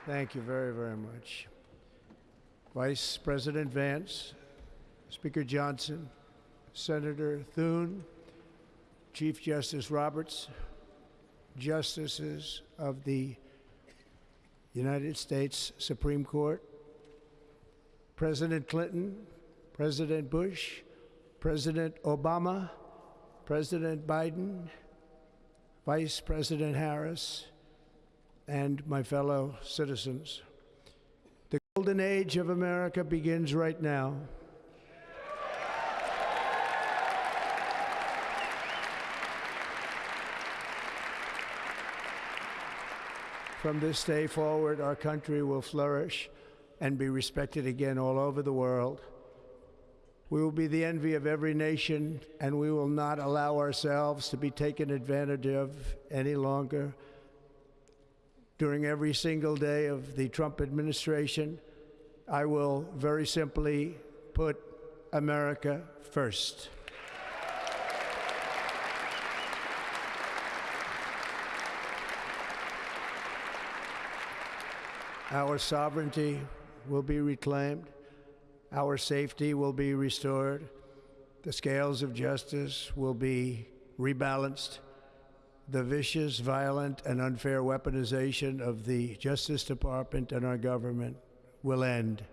Thank you very, very much. Vice President Vance, Speaker Johnson, Senator Thune, Chief Justice Roberts, Justices of the United States Supreme Court, President Clinton, President Bush, President Obama, President Biden, Vice President Harris, and my fellow citizens. The golden age of America begins right now. From this day forward, our country will flourish and be respected again all over the world. We will be the envy of every nation, and we will not allow ourselves to be taken advantage of any longer. During every single day of the Trump administration, I will very simply put America first. Our sovereignty will be reclaimed. Our safety will be restored. The scales of justice will be rebalanced. The vicious, violent, and unfair weaponization of the Justice Department and our government will end.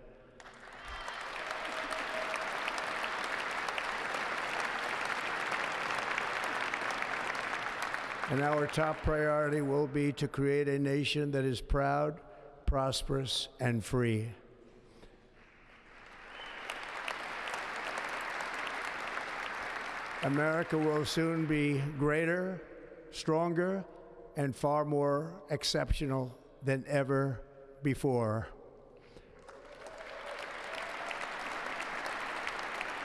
And our top priority will be to create a nation that is proud, prosperous, and free. America will soon be greater, stronger, and far more exceptional than ever before.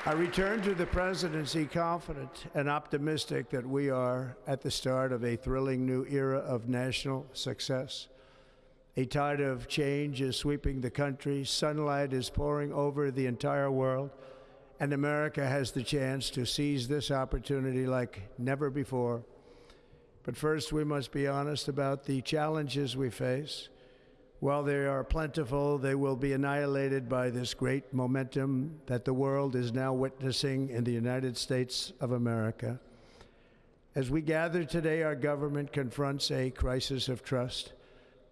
I return to the presidency confident and optimistic that we are at the start of a thrilling new era of national success. A tide of change is sweeping the country, sunlight is pouring over the entire world, and America has the chance to seize this opportunity like never before. But first, we must be honest about the challenges we face. While they are plentiful, they will be annihilated by this great momentum that the world is now witnessing in the United States of America. As we gather today, our government confronts a crisis of trust.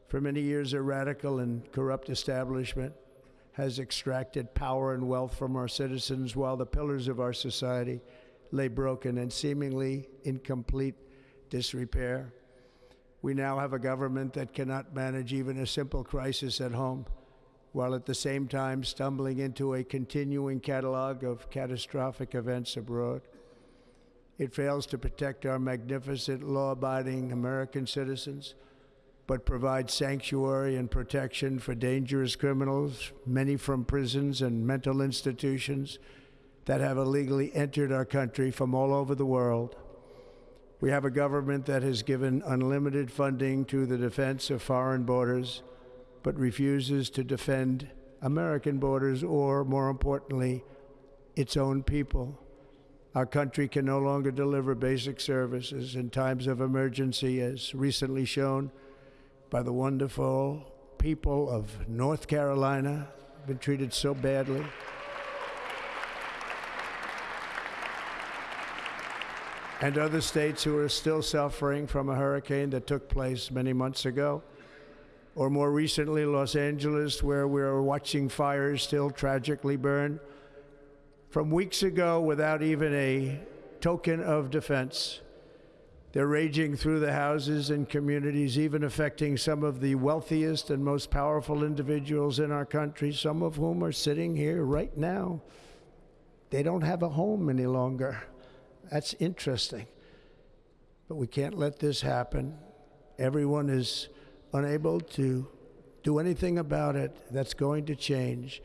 For many years, a radical and corrupt establishment has extracted power and wealth from our citizens while the pillars of our society lay broken and seemingly in complete disrepair. We now have a government that cannot manage even a simple crisis at home, while at the same time stumbling into a continuing catalog of catastrophic events abroad. It fails to protect our magnificent, law-abiding American citizens, but provides sanctuary and protection for dangerous criminals, many from prisons and mental institutions that have illegally entered our country from all over the world. We have a government that has given unlimited funding to the defense of foreign borders, but refuses to defend American borders or, more importantly, its own people. Our country can no longer deliver basic services in times of emergency, as recently shown by the wonderful people of North Carolina, been treated so badly. And other states who are still suffering from a hurricane that took place many months ago. Or more recently, Los Angeles, where we're watching fires still tragically burn from weeks ago without even a token of defense. They're raging through the houses and communities, even affecting some of the wealthiest and most powerful individuals in our country, some of whom are sitting here right now. They don't have a home any longer. That's interesting. But we can't let this happen. Everyone is unable to do anything about it. That's going to change.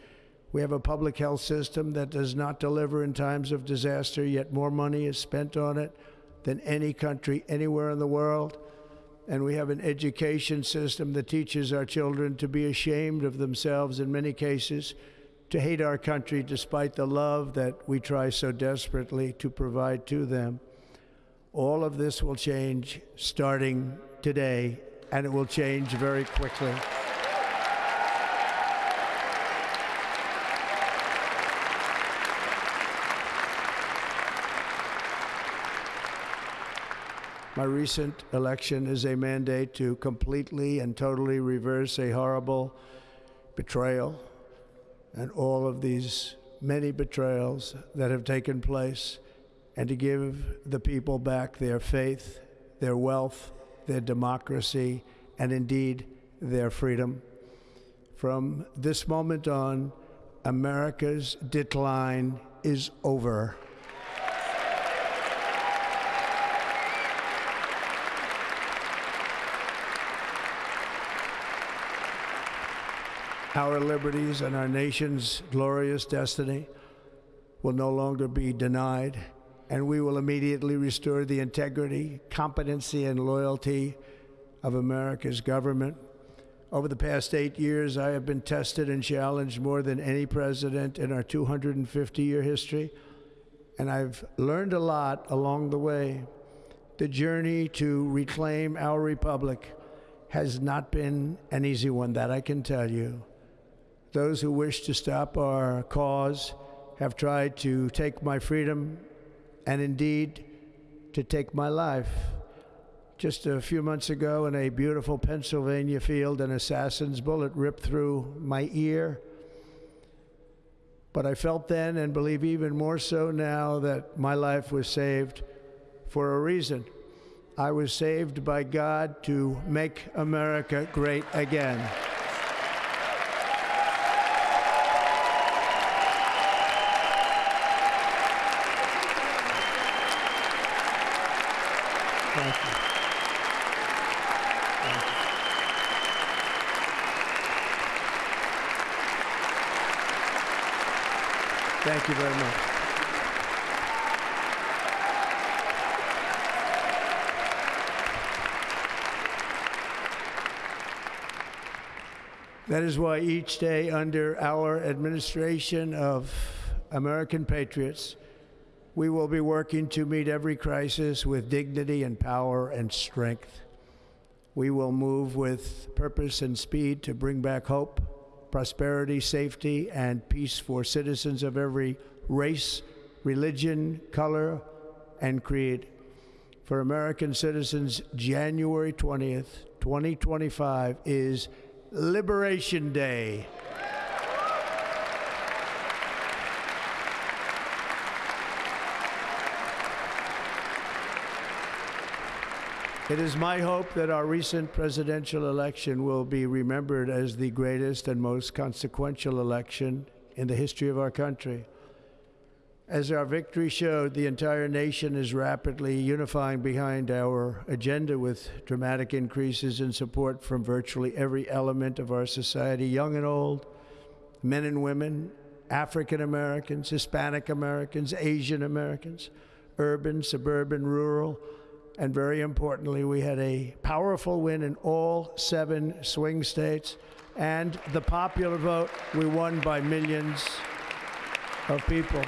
We have a public health system that does not deliver in times of disaster, yet more money is spent on it than any country anywhere in the world. And we have an education system that teaches our children to be ashamed of themselves in many cases, to hate our country despite the love that we try so desperately to provide to them. All of this will change starting today, and it will change very quickly. My recent election is a mandate to completely and totally reverse a horrible betrayal and all of these many betrayals that have taken place, and to give the people back their faith, their wealth, their democracy, and indeed their freedom. From this moment on, America's decline is over. Our liberties and our nation's glorious destiny will no longer be denied, and we will immediately restore the integrity, competency, and loyalty of America's government. Over the past 8 years, I have been tested and challenged more than any president in our 250-year history, and I've learned a lot along the way. The journey to reclaim our republic has not been an easy one, that I can tell you. Those who wish to stop our cause have tried to take my freedom and indeed to take my life. Just a few months ago in a beautiful Pennsylvania field, an assassin's bullet ripped through my ear. But I felt then, and believe even more so now, that my life was saved for a reason. I was saved by God to make America great again. Thank you. Thank you very much. That is why each day under our administration of American patriots, we will be working to meet every crisis with dignity and power and strength. We will move with purpose and speed to bring back hope, prosperity, safety, and peace for citizens of every race, religion, color, and creed. For American citizens, January 20th, 2025 is Liberation Day. It is my hope that our recent presidential election will be remembered as the greatest and most consequential election in the history of our country. As our victory showed, the entire nation is rapidly unifying behind our agenda with dramatic increases in support from virtually every element of our society, young and old, men and women, African Americans, Hispanic Americans, Asian Americans, urban, suburban, rural, and very importantly, we had a powerful win in all 7 swing states, and the popular vote, we won by millions of people.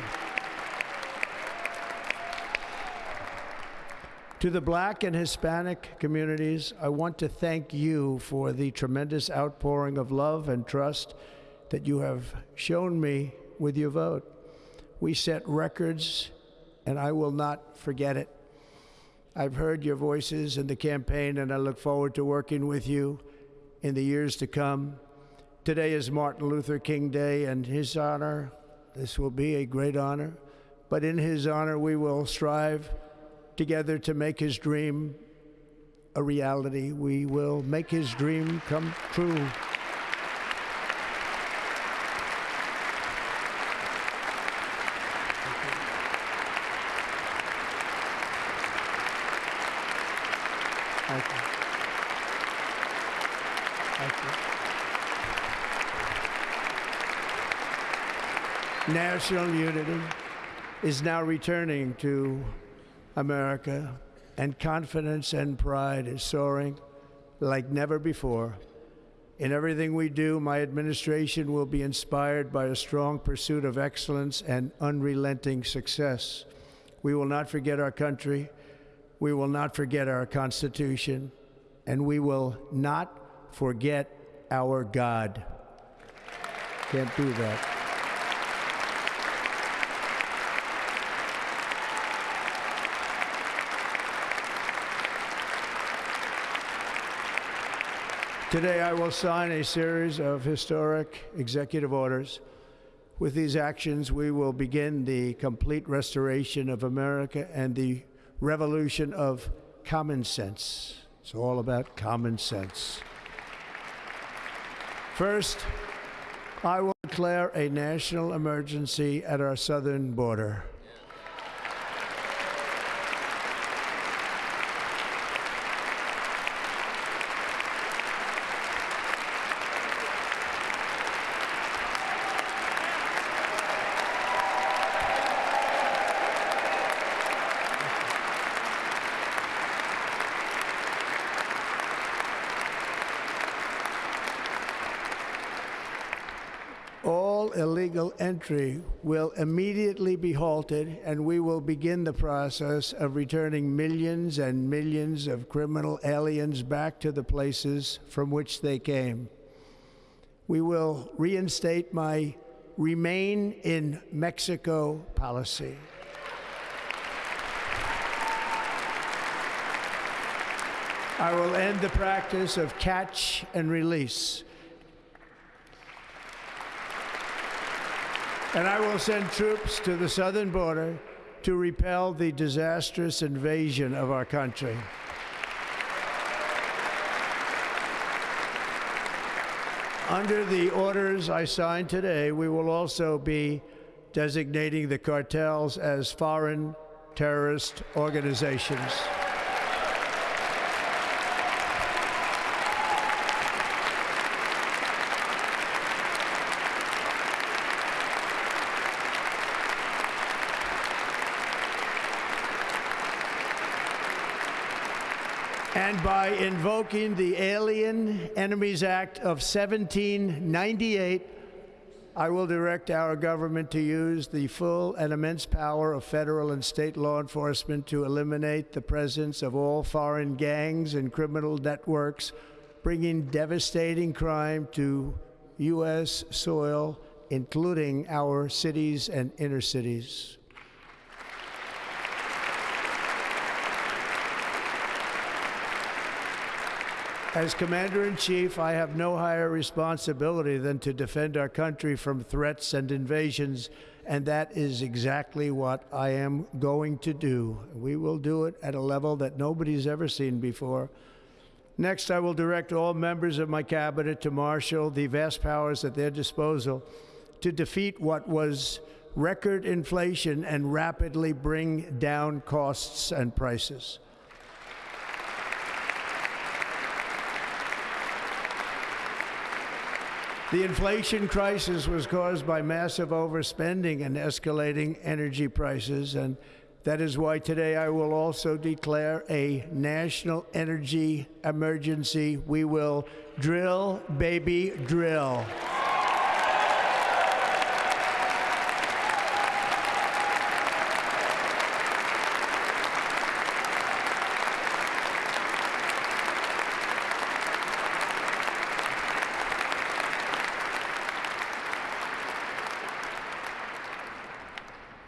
To the Black and Hispanic communities, I want to thank you for the tremendous outpouring of love and trust that you have shown me with your vote. We set records, and I will not forget it. I've heard your voices in the campaign, and I look forward to working with you in the years to come. Today is Martin Luther King Day, and his honor, this will be a great honor, but in his honor we will strive together to make his dream a reality. We will make his dream come true. Thank you. Thank you. National unity is now returning to America, and confidence and pride is soaring like never before. In everything we do, my administration will be inspired by a strong pursuit of excellence and unrelenting success. We will not forget our country. We will not forget our Constitution, and we will not forget our God. Can't do that. Today, I will sign a series of historic executive orders. With these actions, we will begin the complete restoration of America and the revolution of common sense. It's all about common sense. First, I will declare a national emergency at our southern border. All illegal entry will immediately be halted, and we will begin the process of returning millions and millions of criminal aliens back to the places from which they came. We will reinstate my Remain in Mexico policy. I will end the practice of catch and release. And I will send troops to the southern border to repel the disastrous invasion of our country. Under the orders I signed today, we will also be designating the cartels as foreign terrorist organizations. And by invoking the Alien Enemies Act of 1798, I will direct our government to use the full and immense power of federal and state law enforcement to eliminate the presence of all foreign gangs and criminal networks, bringing devastating crime to U.S. soil, including our cities and inner cities. As Commander-in-Chief, I have no higher responsibility than to defend our country from threats and invasions, and that is exactly what I am going to do. We will do it at a level that nobody's ever seen before. Next, I will direct all members of my cabinet to marshal the vast powers at their disposal to defeat what was record inflation and rapidly bring down costs and prices. The inflation crisis was caused by massive overspending and escalating energy prices, and that is why today I will also declare a national energy emergency. We will drill, baby, drill.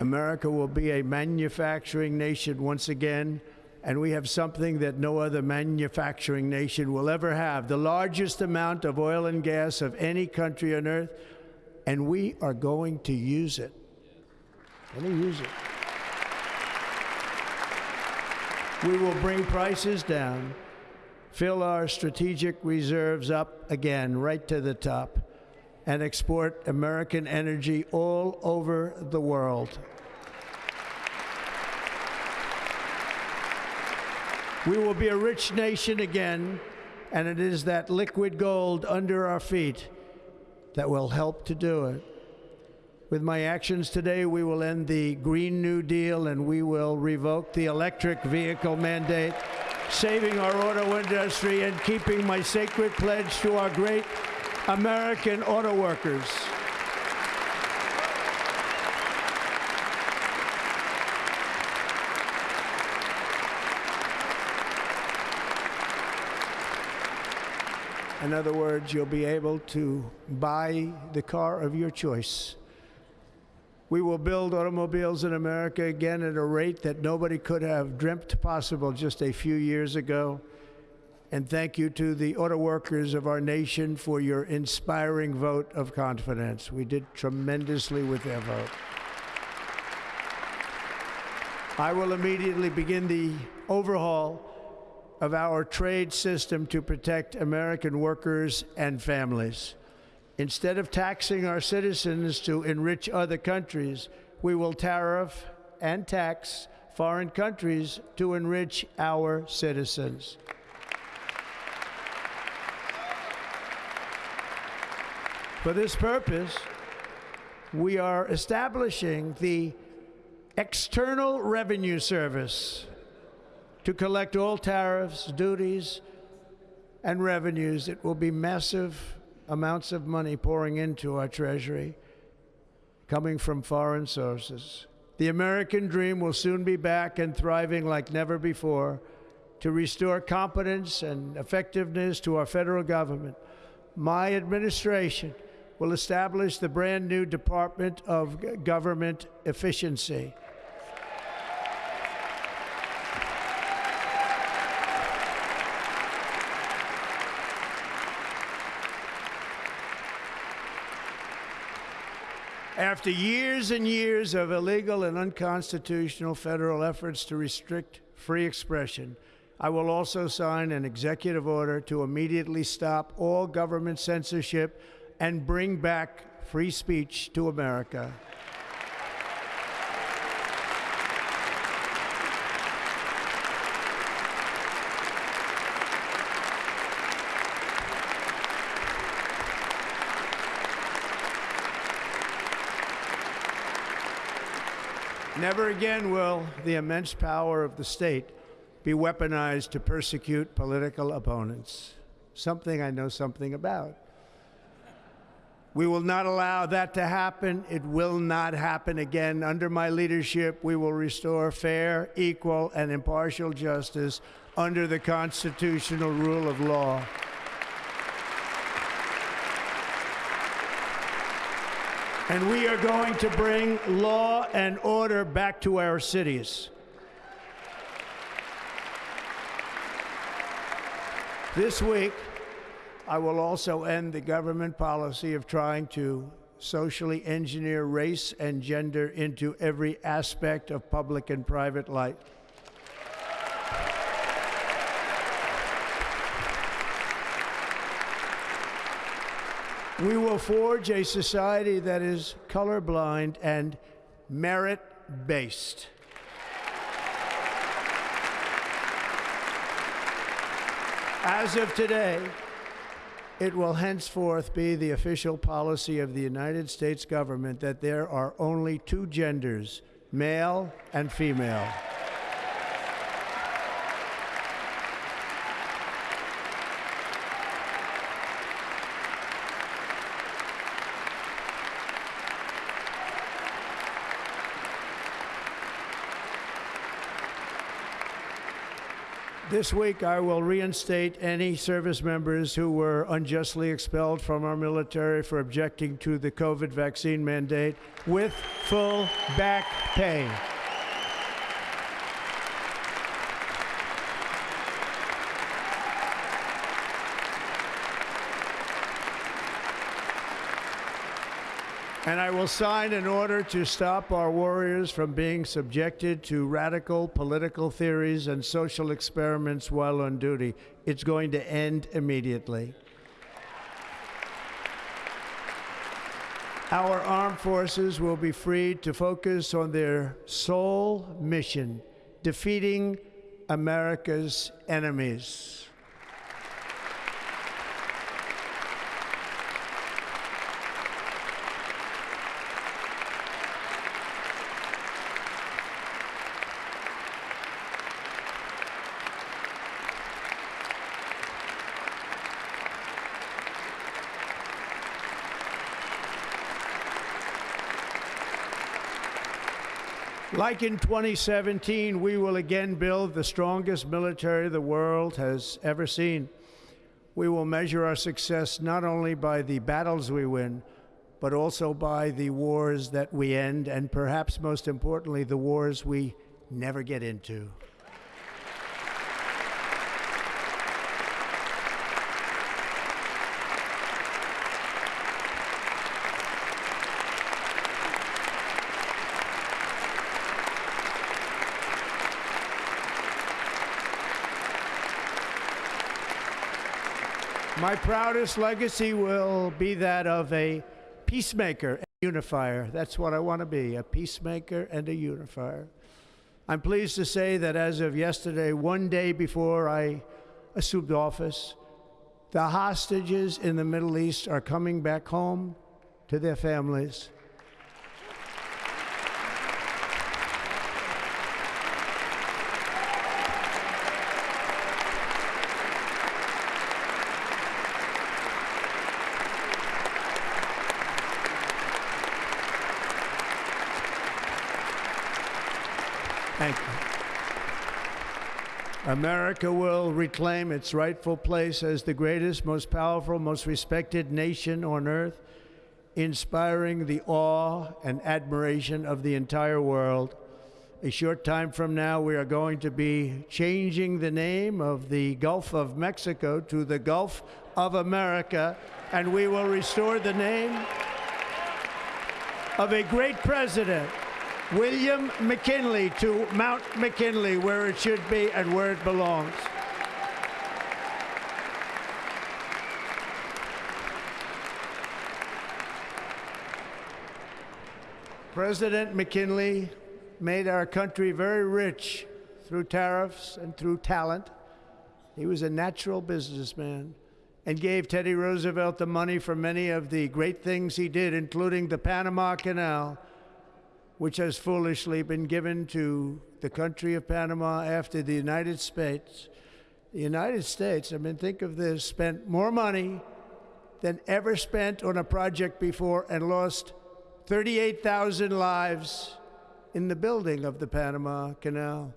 America will be a manufacturing nation once again, and we have something that no other manufacturing nation will ever have, the largest amount of oil and gas of any country on earth, and we are going to use it. We will bring prices down, fill our strategic reserves up again, right to the top, and export American energy all over the world. We will be a rich nation again, and it is that liquid gold under our feet that will help to do it. With my actions today, we will end the Green New Deal, and we will revoke the electric vehicle mandate, saving our auto industry and keeping my sacred pledge to our great American auto workers. In other words, you'll be able to buy the car of your choice. We will build automobiles in America again at a rate that nobody could have dreamt possible just a few years ago. And thank you to the auto workers of our nation for your inspiring vote of confidence. We did tremendously with their vote. I will immediately begin the overhaul of our trade system to protect American workers and families. Instead of taxing our citizens to enrich other countries, we will tariff and tax foreign countries to enrich our citizens. For this purpose, we are establishing the External Revenue Service to collect all tariffs, duties, and revenues. It will be massive amounts of money pouring into our treasury, coming from foreign sources. The American dream will soon be back and thriving like never before to restore competence and effectiveness to our federal government. My administration will establish the brand new Department of Government Efficiency. After years and years of illegal and unconstitutional federal efforts to restrict free expression, I will also sign an executive order to immediately stop all government censorship and bring back free speech to America. Never again will the immense power of the state be weaponized to persecute political opponents, something I know something about. We will not allow that to happen. It will not happen again. Under my leadership, we will restore fair, equal, and impartial justice under the constitutional rule of law. And we are going to bring law and order back to our cities. This week, I will also end the government policy of trying to socially engineer race and gender into every aspect of public and private life. We will forge a society that is colorblind and merit-based. As of today, it will henceforth be the official policy of the United States government that there are only two genders, male and female. This week, I will reinstate any service members who were unjustly expelled from our military for objecting to the COVID vaccine mandate with full back pay. And I will sign an order to stop our warriors from being subjected to radical political theories and social experiments while on duty. It's going to end immediately. Our armed forces will be freed to focus on their sole mission, defeating America's enemies. Like in 2017, we will again build the strongest military the world has ever seen. We will measure our success not only by the battles we win, but also by the wars that we end, and perhaps most importantly, the wars we never get into. My proudest legacy will be that of a peacemaker and unifier. That's what I want to be, a peacemaker and a unifier. I'm pleased to say that as of yesterday, one day before I assumed office, the hostages in the Middle East are coming back home to their families. Thank you. America will reclaim its rightful place as the greatest, most powerful, most respected nation on earth, inspiring the awe and admiration of the entire world. A short time from now, we are going to be changing the name of the Gulf of Mexico to the Gulf of America, and we will restore the name of a great president, William McKinley, to Mount McKinley, where it should be and where it belongs. President McKinley made our country very rich through tariffs and through talent. He was a natural businessman and gave Teddy Roosevelt the money for many of the great things he did, including the Panama Canal, which has foolishly been given to the country of Panama after the United States. The United States, I mean, think of this, spent more money than ever spent on a project before and lost 38,000 lives in the building of the Panama Canal.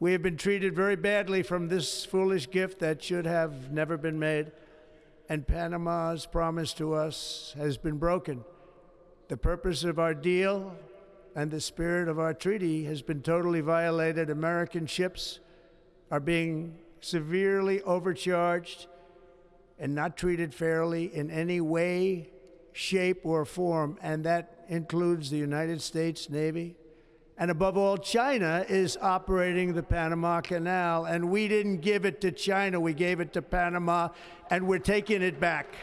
We have been treated very badly from this foolish gift that should have never been made, and Panama's promise to us has been broken. The purpose of our deal and the spirit of our treaty has been totally violated. American ships are being severely overcharged and not treated fairly in any way, shape, or form, and that includes the United States Navy. And above all, China is operating the Panama Canal, and we didn't give it to China, we gave it to Panama, and we're taking it back.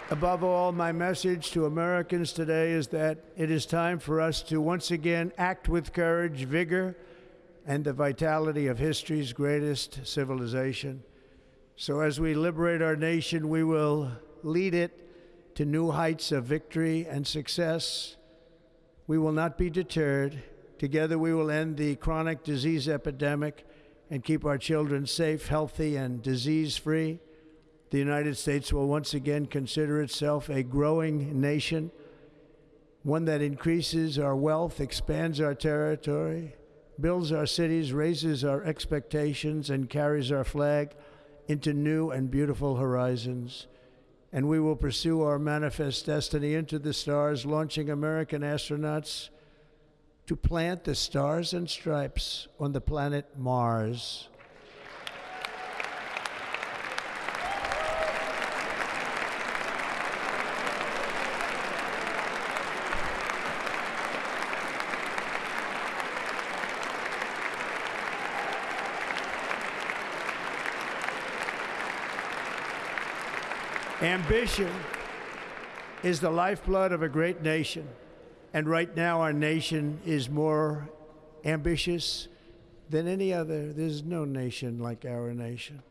Above all, my message to Americans today is that it is time for us to once again act with courage, vigor, and the vitality of history's greatest civilization. So as we liberate our nation, we will lead it to new heights of victory and success. We will not be deterred. Together we will end the chronic disease epidemic and keep our children safe, healthy, and disease-free. The United States will once again consider itself a growing nation, one that increases our wealth, expands our territory, builds our cities, raises our expectations, and carries our flag into new and beautiful horizons. And we will pursue our manifest destiny into the stars, launching American astronauts to plant the stars and stripes on the planet Mars. Ambition is the lifeblood of a great nation, and right now our nation is more ambitious than any other. There's no nation like our nation.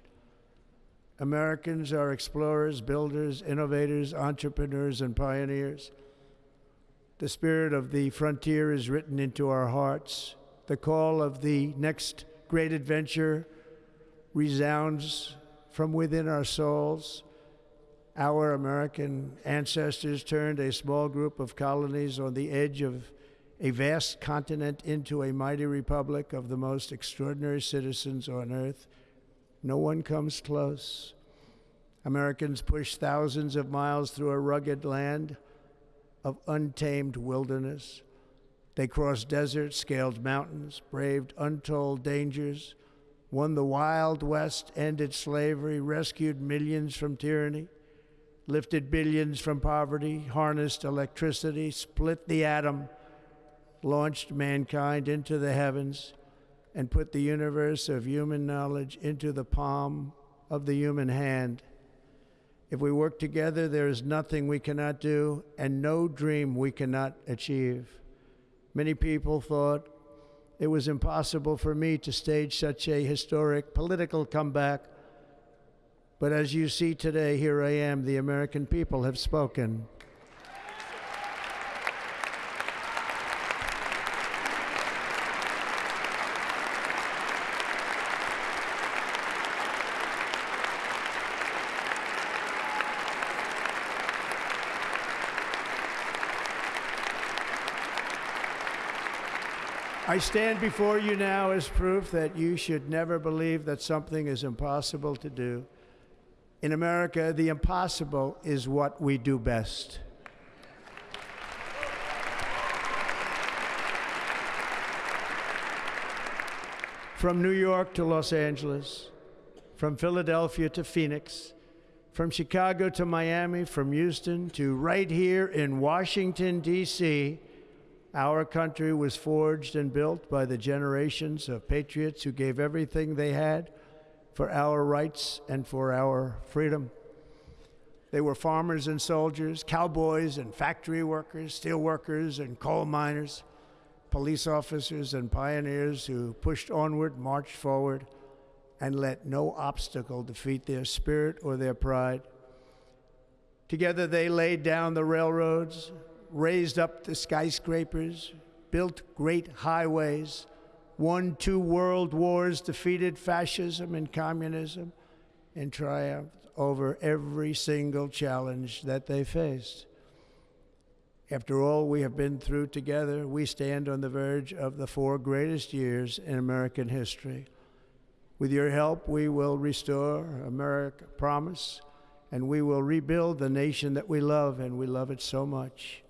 Americans are explorers, builders, innovators, entrepreneurs, and pioneers. The spirit of the frontier is written into our hearts. The call of the next great adventure resounds from within our souls. Our American ancestors turned a small group of colonies on the edge of a vast continent into a mighty republic of the most extraordinary citizens on earth. No one comes close. Americans pushed thousands of miles through a rugged land of untamed wilderness. They crossed deserts, scaled mountains, braved untold dangers, won the Wild West, ended slavery, rescued millions from tyranny, lifted billions from poverty, harnessed electricity, split the atom, launched mankind into the heavens, and put the universe of human knowledge into the palm of the human hand. If we work together, there is nothing we cannot do and no dream we cannot achieve. Many people thought it was impossible for me to stage such a historic political comeback. But as you see today, here I am. The American people have spoken. I stand before you now as proof that you should never believe that something is impossible to do. In America, the impossible is what we do best. From New York to Los Angeles, from Philadelphia to Phoenix, from Chicago to Miami, from Houston to right here in Washington, D.C., our country was forged and built by the generations of patriots who gave everything they had for our rights and for our freedom. They were farmers and soldiers, cowboys and factory workers, steel workers and coal miners, police officers and pioneers who pushed onward, marched forward, and let no obstacle defeat their spirit or their pride. Together they laid down the railroads, raised up the skyscrapers, built great highways, won 2 world wars, defeated fascism and communism, and triumphed over every single challenge that they faced. After all we have been through together, we stand on the verge of the 4 greatest years in American history. With your help, we will restore America, promise, and we will rebuild the nation that we love, and we love it so much.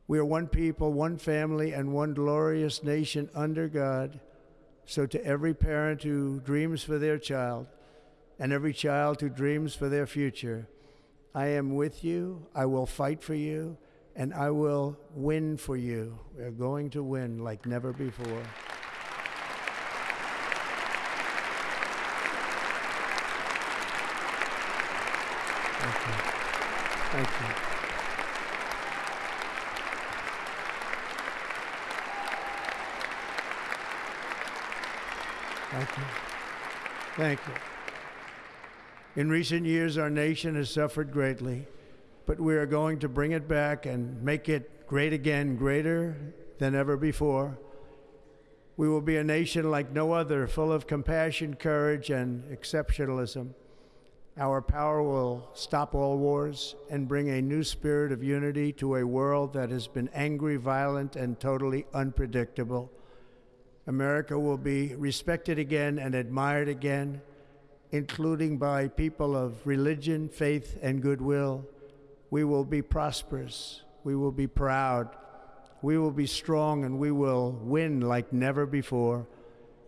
We are one people, one family, and one glorious nation under God. So to every parent who dreams for their child, and every child who dreams for their future, I am with you, I will fight for you, and I will win for you. We are going to win like never before. Thank you. Thank you. Thank you. Thank you. In recent years, our nation has suffered greatly, but we are going to bring it back and make it great again, greater than ever before. We will be a nation like no other, full of compassion, courage, and exceptionalism. Our power will stop all wars and bring a new spirit of unity to a world that has been angry, violent, and totally unpredictable. America will be respected again and admired again, including by people of religion, faith, and goodwill. We will be prosperous. We will be proud. We will be strong, and we will win like never before.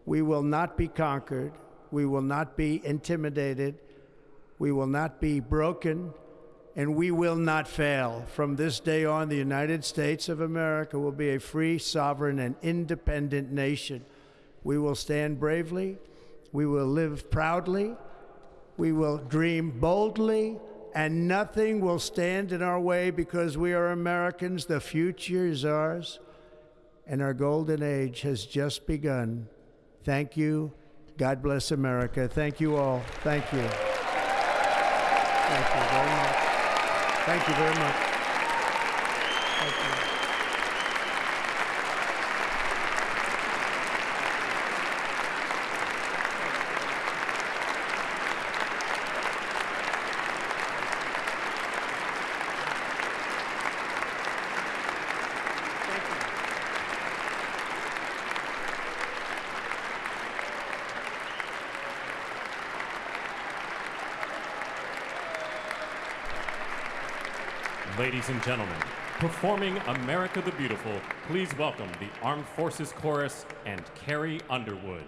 We will not be conquered. We will not be intimidated. We will not be broken, and we will not fail. From this day on, the United States of America will be a free, sovereign, and independent nation. We will stand bravely. We will live proudly. We will dream boldly, and nothing will stand in our way because we are Americans. The future is ours, and our golden age has just begun. Thank you. God bless America. Thank you all. Thank you. Thank you very much. Thank you very much. Thank you. Ladies and gentlemen, performing America the Beautiful, please welcome the Armed Forces Chorus and Carrie Underwood.